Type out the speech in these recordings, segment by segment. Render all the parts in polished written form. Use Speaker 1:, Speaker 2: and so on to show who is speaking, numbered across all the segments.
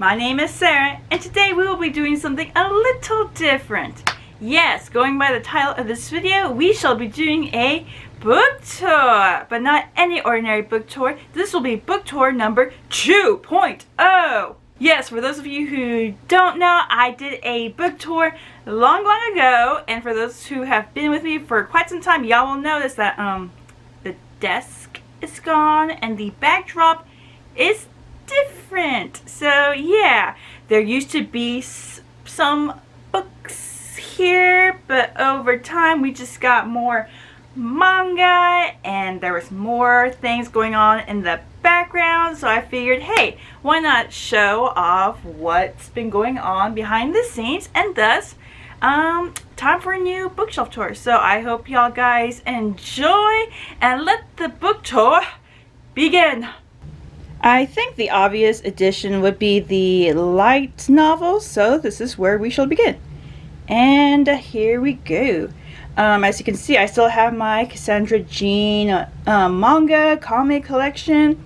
Speaker 1: My name is Sarah, and today we will be doing something a little different. Yes, going by the title of this video, we shall be doing a book tour, but not any ordinary book tour. This will be book tour number 2.0. Yes, for those of you who don't know, I did a book tour long ago, and for those who have been with me for quite some time, y'all will notice that the desk is gone and the backdrop is different. So yeah, there used to be some books here, but over time we just got more manga and there was more things going on in the background, so I figured, hey, why not show off what's been going on behind the scenes, and thus time for a new bookshelf tour. So I hope y'all guys enjoy, and let the book tour begin. I think the obvious addition would be the light novels, so this is where we shall begin. And here we go. As you can see, I still have my Cassandra Jean manga comic collection.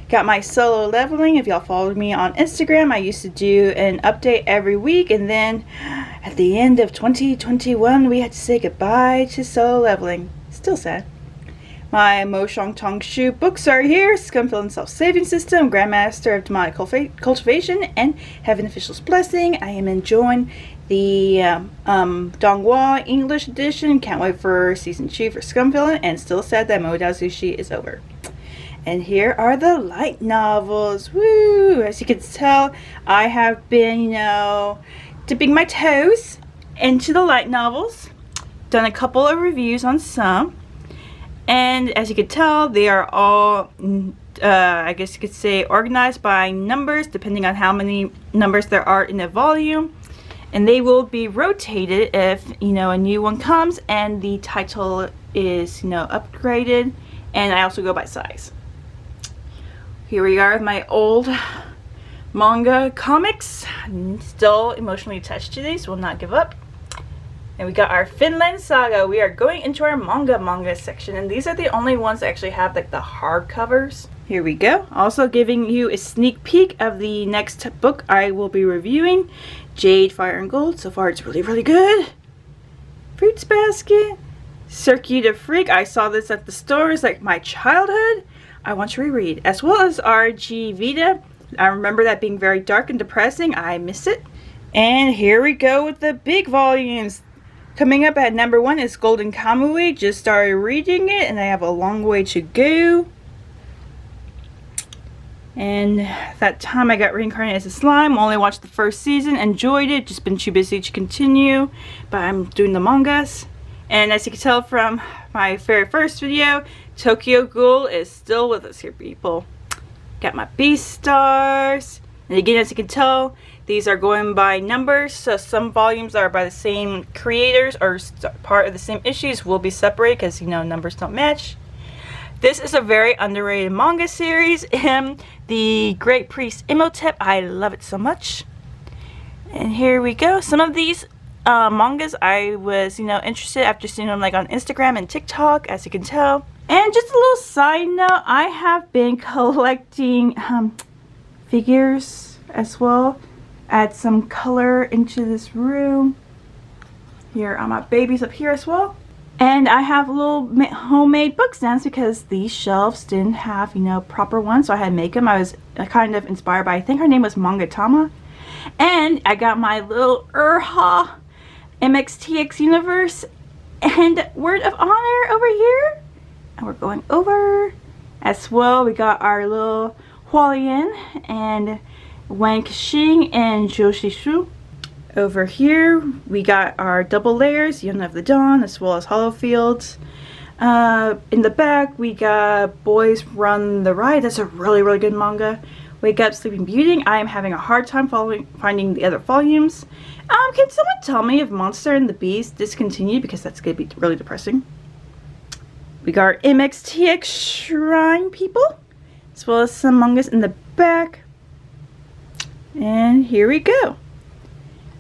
Speaker 1: Got my solo leveling. If y'all followed me on Instagram, I used to do an update every week, and then at the end of 2021 we had to say goodbye to solo leveling. Still sad. My Mo Shang Tong Shu books are here. Scumfield and Self-Saving System, Grandmaster of Demonic Cultivation, and Heaven Official's Blessing. I am enjoying the Donghua English edition. Can't wait for season 2 for Scumfield, and still sad that Mo Dazushi is over. And here are the light novels. Woo! As you can tell, I have been, dipping my toes into the light novels. Done a couple of reviews on some. And as you can tell, they are all, I guess you could say, organized by numbers, depending on how many numbers there are in a volume. And they will be rotated if, a new one comes and the title is, upgraded. And I also go by size. Here we are with my old manga comics. I'm still emotionally attached to these, will not give up. And we got our Finland Saga. We are going into our manga section, and these are the only ones that actually have like the hardcovers. Here we go. Also giving you a sneak peek of the next book I will be reviewing, Jade, Fire and Gold. So far it's really good. Fruits Basket, Circuit de Freak. I saw this at the stores like my childhood. I want to reread, as well as RG Vita. I remember that being very dark and depressing. I miss it. And here we go with the big volumes. Coming up at number 1 is Golden Kamui. Just started reading it and I have a long way to go. And that time I got reincarnated as a slime. Only watched the first season, enjoyed it, just been too busy to continue. But I'm doing the mangas. And as you can tell from my very first video, Tokyo Ghoul is still with us here, people. Got my Beast Stars. And again, as you can tell, these are going by numbers, so some volumes are by the same creators or part of the same issues will be separated because, numbers don't match. This is a very underrated manga series, The Great Priest Imhotep. I love it so much. And here we go. Some of these mangas I was, interested after seeing them like on Instagram and TikTok, as you can tell. And just a little side note, I have been collecting figures as well. Add some color into this room. Here are my babies up here as well. And I have little homemade book stands because these shelves didn't have, proper ones, so I had to make them. I was kind of inspired by, I think her name was Manga Tama. And I got my little Urha MXTX Universe and Word of Honor over here. And we're going over as well. We got our little Hualien and Wen Kexing and Joshishu. Over here we got our double layers, Young of the Dawn, as well as Hollow Fields. In the back we got Boys Run the Ride. That's a really good manga. Wake Up Sleeping Beauty. I am having a hard time finding the other volumes. Can someone tell me if Monster and the Beast discontinued, because that's gonna be really depressing. We got our MXTX Shrine, people, as well as some mangas in the back. And here we go.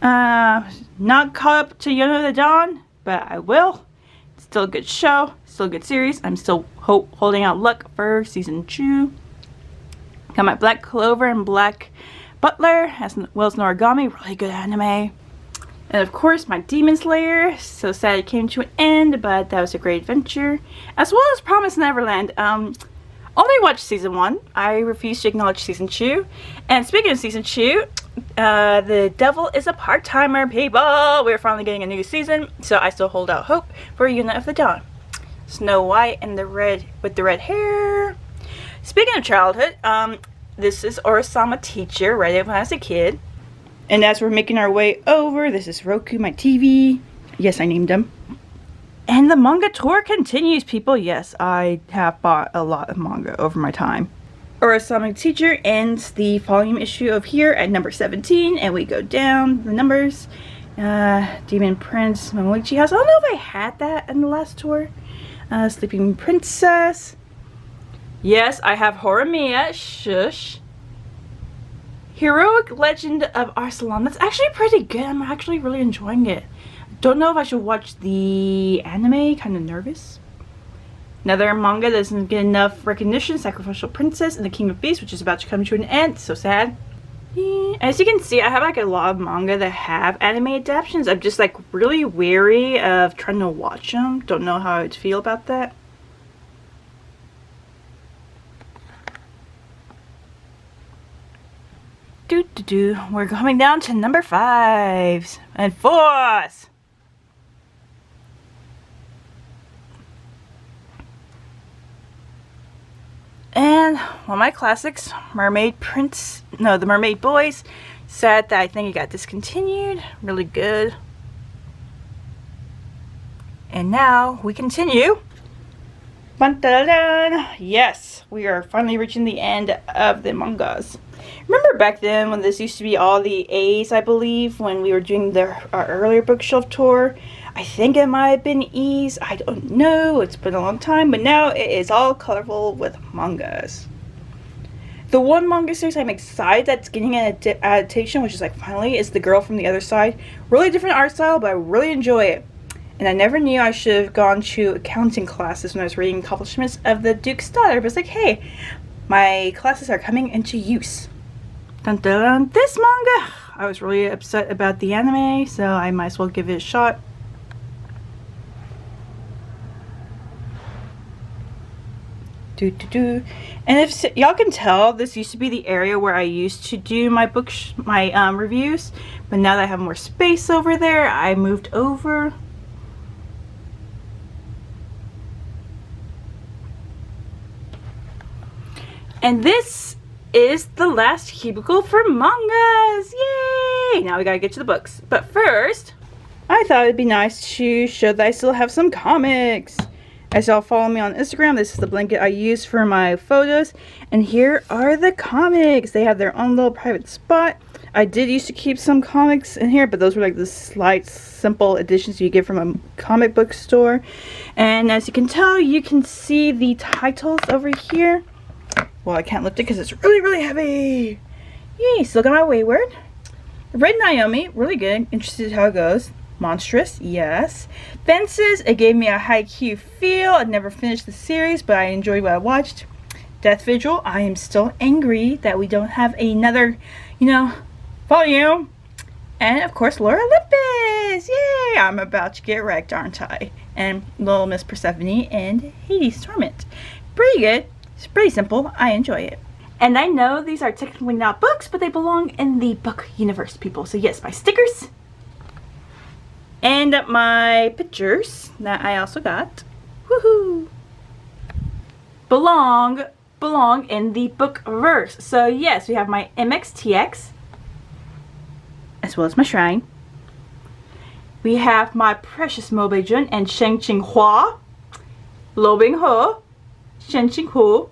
Speaker 1: Not caught up to Young of the Dawn, but I will. It's still a good show, still a good series. I'm still holding out luck for season 2. Got my Black Clover and Black Butler, as well as Noragami, really good anime. And of course, my Demon Slayer, so sad it came to an end, but that was a great adventure. As well as Promised Neverland. Only watched season 1. I refuse to acknowledge season 2. And speaking of season 2, the devil is a part-timer, people. We're finally getting a new season, so I still hold out hope for Unit of the Dawn. Snow White and the red with the red hair. Speaking of childhood, this is Orasama Teacher, read it when I was a kid. And as we're making our way over, this is Roku, my TV. Yes, I named him. And the manga tour continues, people. Yes, I have bought a lot of manga over my time. Orasama Teacher ends the volume issue of here at number 17, and we go down the numbers. Demon Prince, Momoichi House. I don't know if I had that in the last tour. Sleeping Princess. Yes, I have Horimiya. Shush. Heroic Legend of Arsalan. That's actually pretty good. I'm actually really enjoying it. Don't know if I should watch the anime. Kind of nervous. Another manga that doesn't get enough recognition. Sacrificial Princess and the King of Beasts, which is about to come to an end. So sad. As you can see, I have like a lot of manga that have anime adaptations. I'm just like really wary of trying to watch them. Don't know how I would feel about that. We're coming down to number 5s and 4s. And one of my classics, Mermaid Prince, no, the Mermaid Boys. Sad that I think it got discontinued. Really good. And now we continue. Dun, dun, dun. Yes, we are finally reaching the end of the mangas. Remember back then when this used to be all the A's, I believe, when we were doing our earlier bookshelf tour? I think it might have been E's. I don't know. It's been a long time, but now it is all colorful with mangas. The one manga series I'm excited that's getting an adaptation, which is like finally, is The Girl from the Other Side. Really different art style, but I really enjoy it. And I never knew I should have gone to accounting classes when I was reading Accomplishments of the Duke's Daughter. But it's like, hey, my classes are coming into use. Dun, dun, dun. This manga, I was really upset about the anime, so I might as well give it a shot. And if y'all can tell, this used to be the area where I used to do my reviews, but now that I have more space over there, I moved over. And this is the last cubicle for mangas. Yay! Now we gotta get to the books. But first, I thought it'd be nice to show that I still have some comics. As y'all follow me on Instagram, this is the blanket I use for my photos. And here are the comics. They have their own little private spot. I did used to keep some comics in here, but those were like the slight, simple editions you get from a comic book store. And as you can tell, you can see the titles over here. Well, I can't lift it because it's really, really heavy. Yay, still got my Wayward. Red Naomi, really good. Interested how it goes. Monstrous, yes. Fences, it gave me a high-Q feel. I'd never finished the series, but I enjoyed what I watched. Death Vigil, I am still angry that we don't have another, volume. And, of course, Lore Olympus. Yay, I'm about to get wrecked, aren't I? And Little Miss Persephone and Hades Torment. Pretty good. It's pretty simple. I enjoy it. And I know these are technically not books, but they belong in the book universe, people. So yes, my stickers and my pictures that I also got, woohoo, belong in the book verse. So yes, we have my MXTX, as well as my shrine. We have my precious Mobei-jun and Sheng Qinghua, Lo Bing-ho, Shen Qinghu,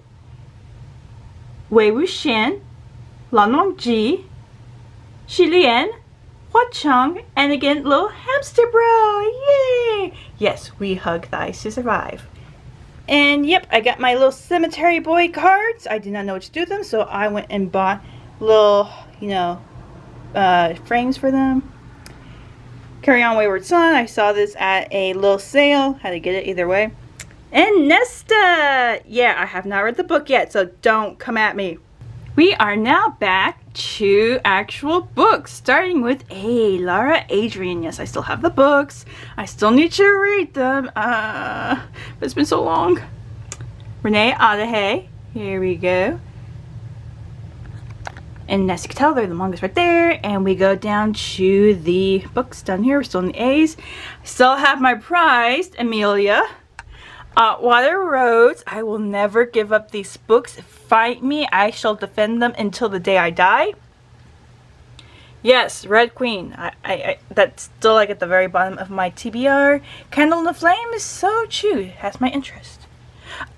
Speaker 1: Wei Wuxian, Lan Wangji, Xi Lian, Hua Cheng, and again, little hamster bro, yay! Yes, we hug thighs to survive. And yep, I got my little cemetery boy cards. I did not know what to do with them, so I went and bought little, frames for them. Carry On Wayward Son, I saw this at a little sale, had to get it either way. And Nesta! Yeah, I have not read the book yet, so don't come at me. We are now back to actual books, starting with Lara Adrian. Yes, I still have the books. I still need to read them, but it's been so long. Renee Adahe, here we go. And as you can tell, the manga's right there, and we go down to the books down here. We're still in the A's. I still have my prized Amelia. Water Roads. I will never give up these books. Fight me, I shall defend them until the day I die. Yes, Red Queen. I that's still like at the very bottom of my TBR. Candle in the Flame is so cute. It has my interest.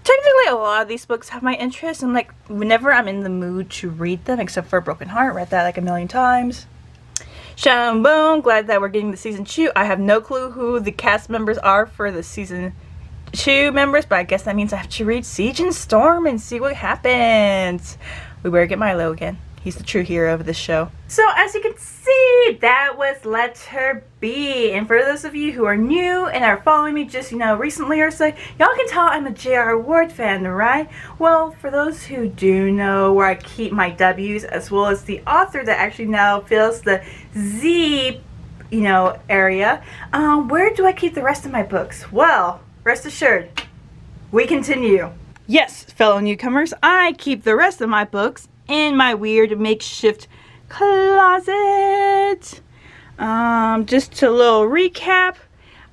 Speaker 1: Technically, a lot of these books have my interest, and like whenever I'm in the mood to read them, except for Broken Heart, read that like a million times. Shadow and Bone. Glad that we're getting the season 2. I have no clue who the cast members are for the season 2 members, but I guess that means I have to read Siege and Storm and see what happens. We better get Milo again. He's the true hero of this show. So as you can see, that was letter B. And for those of you who are new and are following me just, recently or so, y'all can tell I'm a J.R. Ward fan, right? Well, for those who do know where I keep my W's, as well as the author that actually now fills the Z, area, where do I keep the rest of my books? Well, rest assured, we continue. Yes, fellow newcomers, I keep the rest of my books in my weird makeshift closet. Just a little recap.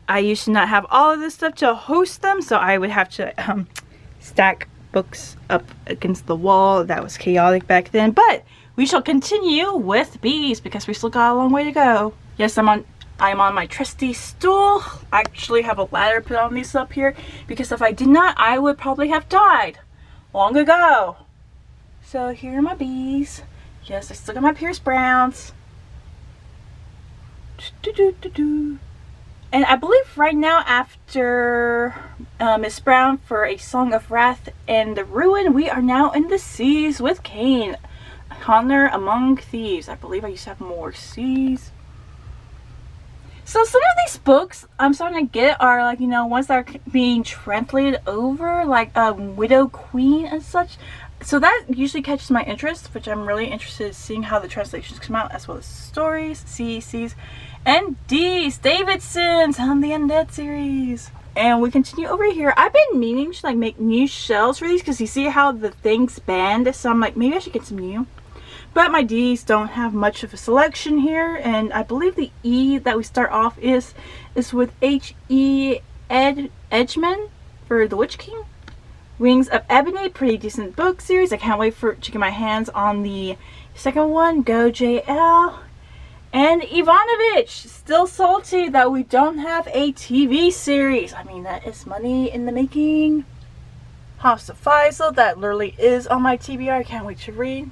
Speaker 1: I used to not have all of this stuff to host them, so I would have to stack books up against the wall. That was chaotic back then, but we shall continue with B's because we still got a long way to go. Yes, I'm on my trusty stool. I actually have a ladder put on these up here because if I did not, I would probably have died long ago. So here are my B's. Yes, I still got my Pierce Browns. And I believe right now after Miss Brown for A Song of Wrath and the Ruin, we are now in the C's with Kane. Honor Among Thieves. I believe I used to have more C's. So some of these books I'm starting to get are like, ones that are being translated over, like Widow Queen and such. So that usually catches my interest, which I'm really interested in seeing how the translations come out, as well as stories, C's, and D's, Davidson's on the Undead series. And we continue over here. I've been meaning to like make new shelves for these because you see how the things bend. So I'm like, maybe I should get some new. But my D's don't have much of a selection here, and I believe the E that we start off is with H.E. Edgeman for The Witch King. Wings of Ebony, pretty decent book series. I can't wait to get my hands on the second one. Go JL. And Ivanovich, still salty that we don't have a TV series. I mean, that is money in the making. House of Faisal, that literally is on my TBR. I can't wait to read.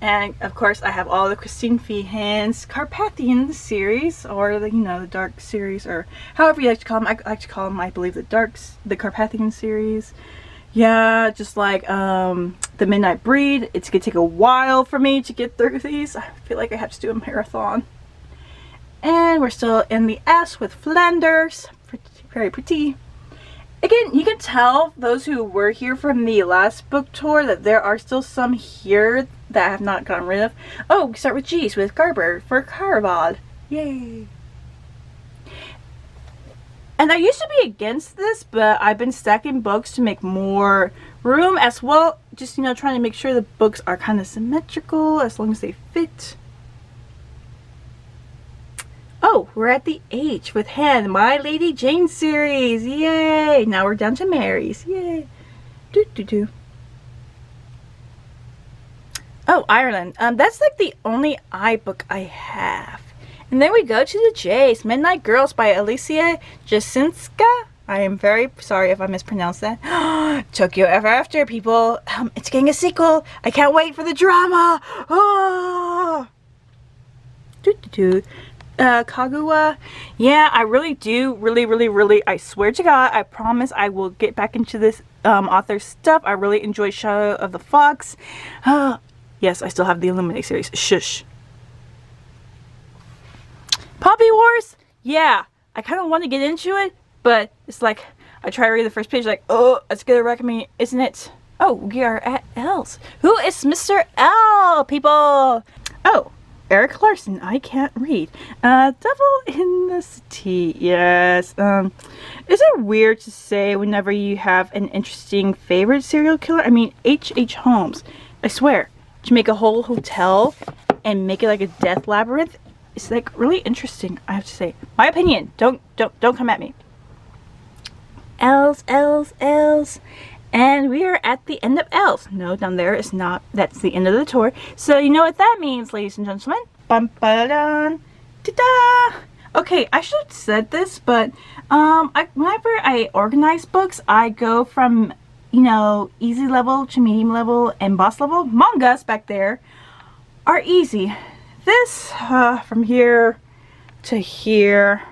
Speaker 1: And of course, I have all the Christine Feehan's Carpathian series, or the Dark series, or however you like to call them. I like to call them, I believe, the Carpathian series. Yeah, just like the Midnight Breed. It's gonna take a while for me to get through these. I feel like I have to do a marathon. And we're still in the S with Flanders. Very pretty. Again, you can tell those who were here from the last book tour that there are still some here that I have not gotten rid of. Oh, we start with G's with Garber for Caravad. Yay! And I used to be against this, but I've been stacking books to make more room as well. Just, trying to make sure the books are kind of symmetrical as long as they fit. Oh, we're at the H with Hen, My Lady Jane series. Yay! Now we're down to Mary's. Yay! Oh, Ireland. That's like the only I book I have. And then we go to the J's. Midnight Girls by Alicia Jasinska. I am very sorry if I mispronounced that. Tokyo Ever After, people. It's getting a sequel. I can't wait for the drama. Oh! Kaguya. Yeah, I really do. Really, I swear to God, I promise I will get back into this author stuff. I really enjoy Shadow of the Fox. Yes, I still have the Illuminate series. Shush. Poppy Wars? Yeah, I kind of want to get into it, but it's like, I try to read the first page, like, oh, that's gonna wreck me, isn't it? Oh, we are at L's. Who is Mr. L, people? Oh, Eric Larson. I can't read. Devil in the City. Yes. Is it weird to say whenever you have an interesting favorite serial killer? I mean, H.H. Holmes. I swear, to make a whole hotel and make it like a death labyrinth, it's like really interesting. I have to say, my opinion. Don't come at me. L's. And we are at the end of L's. No, down there is not. That's the end of the tour. So you know what that means, ladies and gentlemen. Bum ba dun, ta-da! Okay, I should have said this, but whenever I organize books, I go from, you know, easy level to medium level and boss level. Mangas back there are easy. This from here to here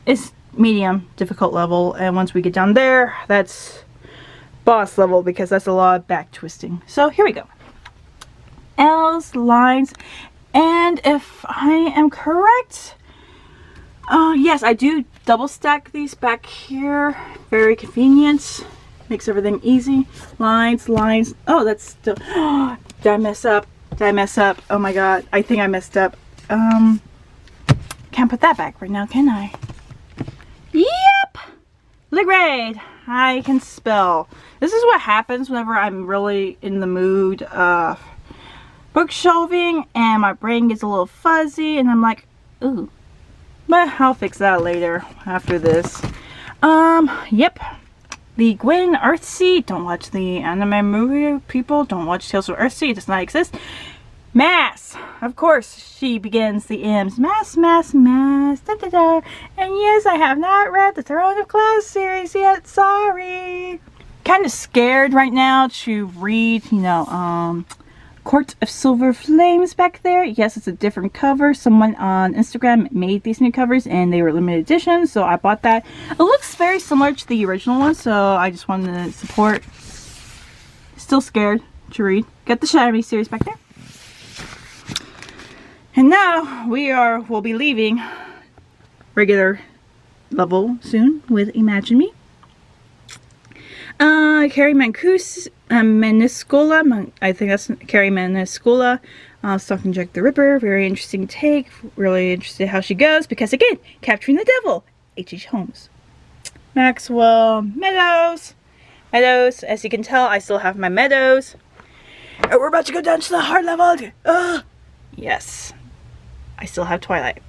Speaker 1: is medium difficult level, and once we get down there, that's boss level, because that's a lot of back twisting. So here we go. L's, lines, and if I am correct, yes, I do double stack these back here. Very convenient. Makes everything easy. Lines. Oh, that's still... did I mess up? Oh my god, I think I messed up. Can't put that back right now, can I? Yep! Ligrade! I can spell. This is what happens whenever I'm really in the mood of book shelving and my brain gets a little fuzzy and I'm like, ooh. But I'll fix that later after this. Yep. The Gwen Earthsea. Don't watch the anime movie, people. Don't watch Tales of Earthsea. It does not exist. Mass. Of course, she begins the M's. Mass. Da da da. And yes, I have not read the Throne of Glass series yet. Sorry. Kind of scared right now to read, you know, Court of Silver Flames back there. Yes, it's a different cover. Someone on Instagram made these new covers and they were limited edition, so I bought that. It looks very similar to the original one, so I just wanted to support. Still scared to read. Got the Shadowy series back there. And now we'll be leaving regular level soon with Imagine Me. Carrie Maniscola, I think that's Carrie Maniscola. Stalking Jack the Ripper, very interesting take. Really interested how she goes because again, capturing the devil. H.H. Holmes. Maxwell Meadows. As you can tell, I still have my Meadows. And we're about to go down to the hard level. Yes. I still have Twilight.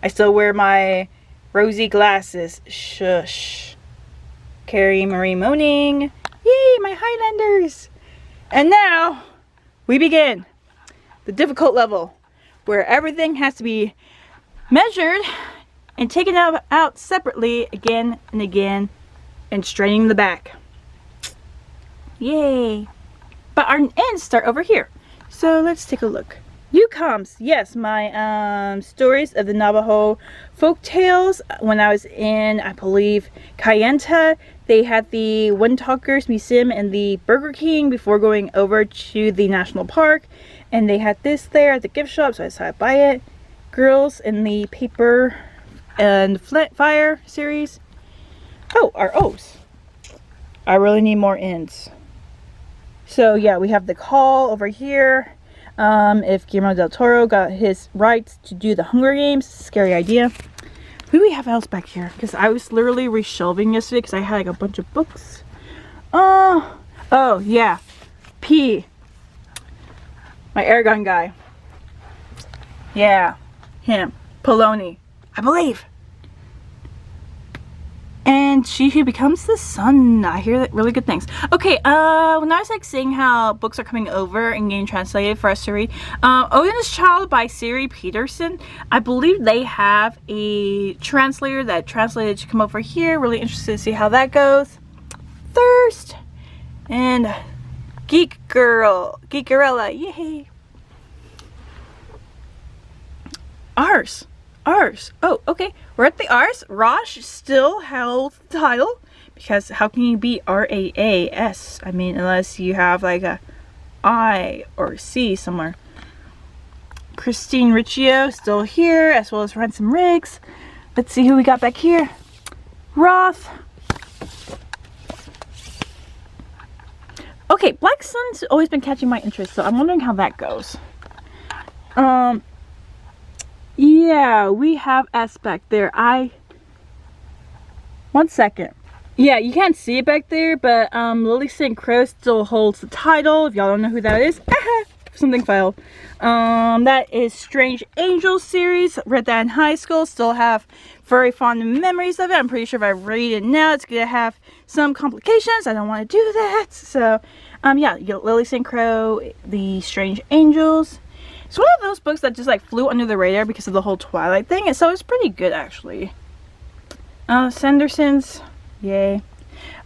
Speaker 1: I still wear my rosy glasses. Shush. Carrie Marie Moaning. Yay, my Highlanders. And now, we begin the difficult level, where everything has to be measured and taken out separately again and again, and straining the back. Yay. But our ends start over here. So let's take a look. Yucoms, yes, my stories of the Navajo folk tales. When I was in, I believe, Kayenta, they had the Windtalkers Museum and the Burger King before going over to the National Park. And they had this there at the gift shop, so I decided to buy it. Girls in the Paper and Fire series. Oh, our O's. I really need more ends. So yeah, we have the Call over here. If Guillermo del Toro got his rights to do the Hunger Games, scary idea. Who do we have else back here? Because I was literally reshelving yesterday because I had like a bunch of books. Oh yeah, P. My airgun guy. Yeah, him. Poloni, I believe. And she who becomes the sun. I hear really good things. Okay, when I was like seeing how books are coming over and getting translated for us to read, Odin's Child by Siri Peterson. I believe they have a translator that translated to come over here. Really interested to see how that goes. Thirst and Geekerella, yay! Ours. Oh, okay. We're at the R's. Rosh still held the title because how can you be RAAS? I mean, unless you have like a I or C somewhere. Christine Riccio still here, as well as Ransom Riggs. Let's see who we got back here. Roth. Okay, Black Sun's always been catching my interest, so I'm wondering how that goes. Yeah, we have S back there. One second. Yeah, you can't see it back there, but Lily St. Croix still holds the title. If y'all don't know who that is, something filed. That is Strange Angels series. Read that in high school. Still have very fond memories of it. I'm pretty sure if I read it now, it's gonna have some complications. I don't want to do that. So, yeah, you got Lily St. Croix, The Strange Angels. It's one of those books that just like flew under the radar because of the whole Twilight thing, and so it's pretty good actually. Sanderson's, yay.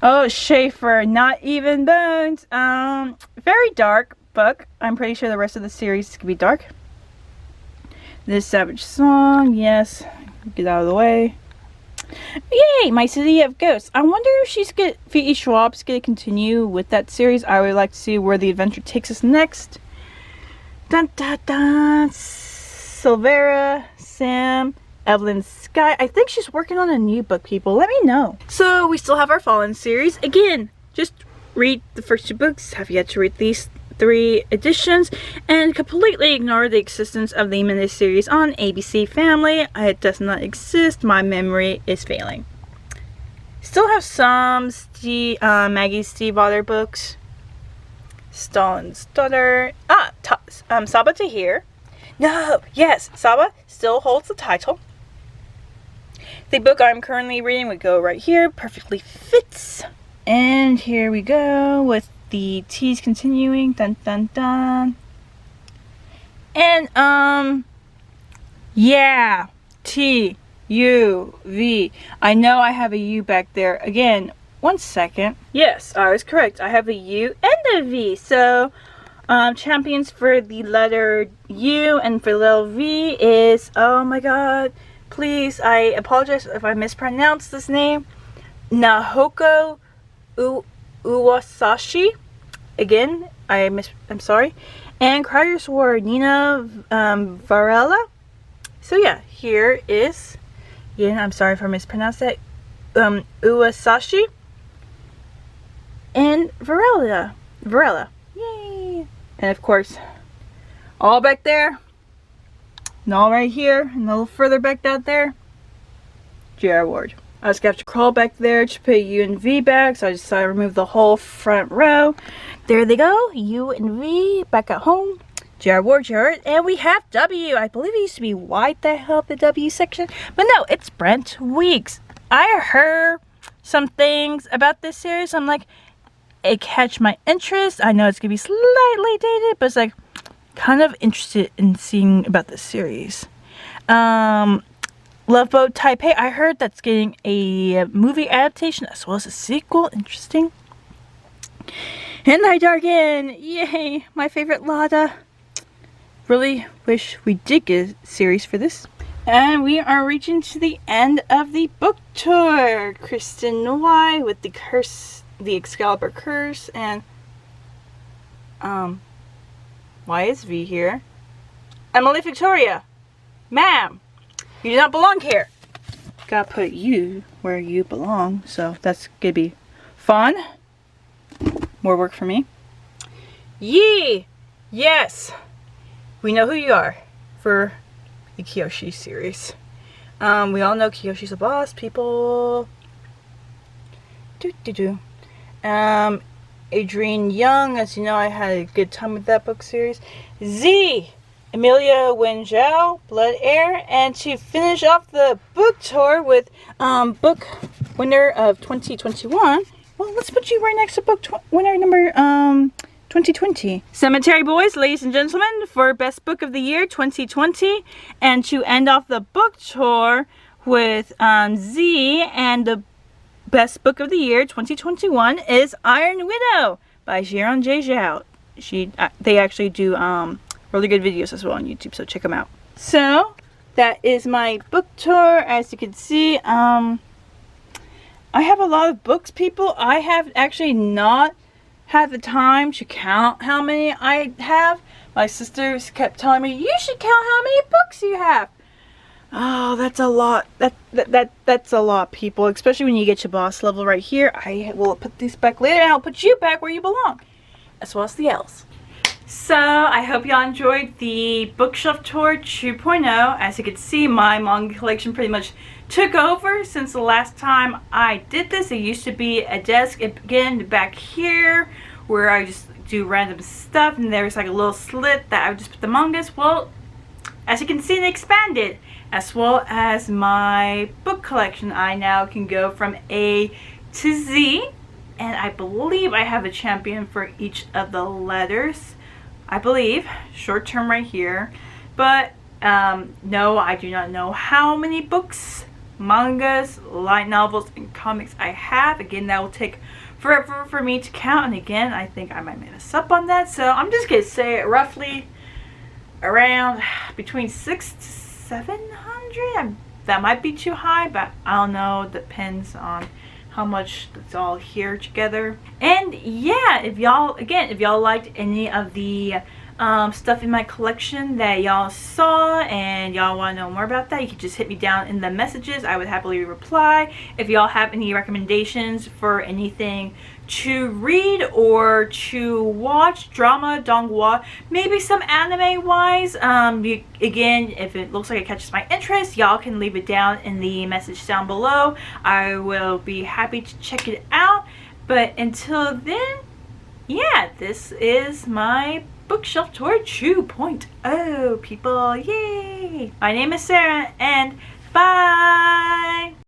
Speaker 1: Oh, Schaefer, Not Even Bones. Very dark book. I'm pretty sure the rest of the series is gonna be dark. This Savage Song, yes. Get out of the way. Yay, My City of Ghosts. I wonder if V.E. Schwab's gonna continue with that series. I would like to see where the adventure takes us next. Dun dun dun. Silvera, Sam, Evelyn Sky. I think she's working on a new book, people. Let me know. So we still have our Fallen series. Again, just read the first 2 books. Have yet to read these 3 editions and completely ignore the existence of the miniseries on ABC Family. It does not exist. My memory is failing. Still have some Maggie Stiefvater books. Stalin's Daughter. Saba Tahir. No, yes, Saba still holds the title. The book I'm currently reading would go right here. Perfectly fits. And here we go with the T's continuing. Dun dun dun. And yeah, T U V. I know I have a U back there. Again, one second. Yes, I was correct. I have a U and a V. So champions for the letter U and for the letter V is, oh my god, please, I apologize if I mispronounce this name, Nahoko Uwasashi. Again, I'm sorry. And criers were Nina Varela. So yeah, here is, again, I'm sorry if I mispronounced that, Uwasashi and Varela. Yay! And of course, all back there, and all right here, and a little further back down there, J.R. Ward. I just have to crawl back there to put U and V back, so I decided to remove the whole front row. There they go, U and V back at home. J.R. Ward, and we have W. I believe it used to be White that held the W section, but no, it's Brent Weeks. I heard some things about this series. I'm like, it catch my interest. I know it's gonna be slightly dated, but it's like kind of interested in seeing about this series. Love Boat Taipei. I heard that's getting a movie adaptation as well as a sequel. Interesting. And Night Darken. Yay! My favorite Lada. Really wish we did get a series for this. And we are reaching to the end of the book tour. Kristen Y with the curse. The Excalibur Curse, and why is V here? Emily Victoria, ma'am, you do not belong here. Gotta put you where you belong, so that's gonna be fun. More work for me. Yee, yes, we know who you are for the Kiyoshi series. We all know Kiyoshi's a boss, people. Adrienne Young, as you know, I had a good time with that book series. Z, Amelia Wenzhou, Blood Heir, and to finish off the book tour with book winner of 2021. Well, let's put you right next to book winner number 2020. Cemetery Boys, ladies and gentlemen, for best book of the year 2020, and to end off the book tour with Z, and the best book of the year 2021 is Iron Widow by Jiron J. Zhao. They actually do really good videos as well on YouTube, so check them out. So that is my book tour. As you can see, I have a lot of books, people. I have actually not had the time to count how many I have. My sisters kept telling me, you should count how many books you have. Oh, that's a lot. That's a lot, people. Especially when you get your boss level right here. I will put these back later, and I'll put you back where you belong.
Speaker 2: as well as the L's.
Speaker 1: So, I hope y'all enjoyed the bookshelf tour 2.0. As you can see, my manga collection pretty much took over since the last time I did this. It used to be a desk again back here where I just do random stuff, and there's like a little slit that I would just put the mangas. Well, as you can see, it expanded, as well as my book collection. I now can go from A to Z, and I believe I have a champion for each of the letters. I believe, short term right here, but no, I do not know how many books, mangas, light novels, and comics I have. Again, that will take forever for me to count, and again, I think I might mess up on that, so I'm just gonna say roughly around between 600 to 700. That might be too high, but I don't know, depends on how much it's all here together. And yeah, if y'all liked any of the stuff in my collection that y'all saw and y'all want to know more about that, you can just hit me down in the messages. I would happily reply. If y'all have any recommendations for anything to read or to watch, drama, donghua, maybe some anime wise, again, if it looks like it catches my interest, y'all can leave it down in the message down below. I will be happy to check it out. But until then, yeah, this is my bookshelf tour 2.0, people. Yay! My name is Sarah, and bye!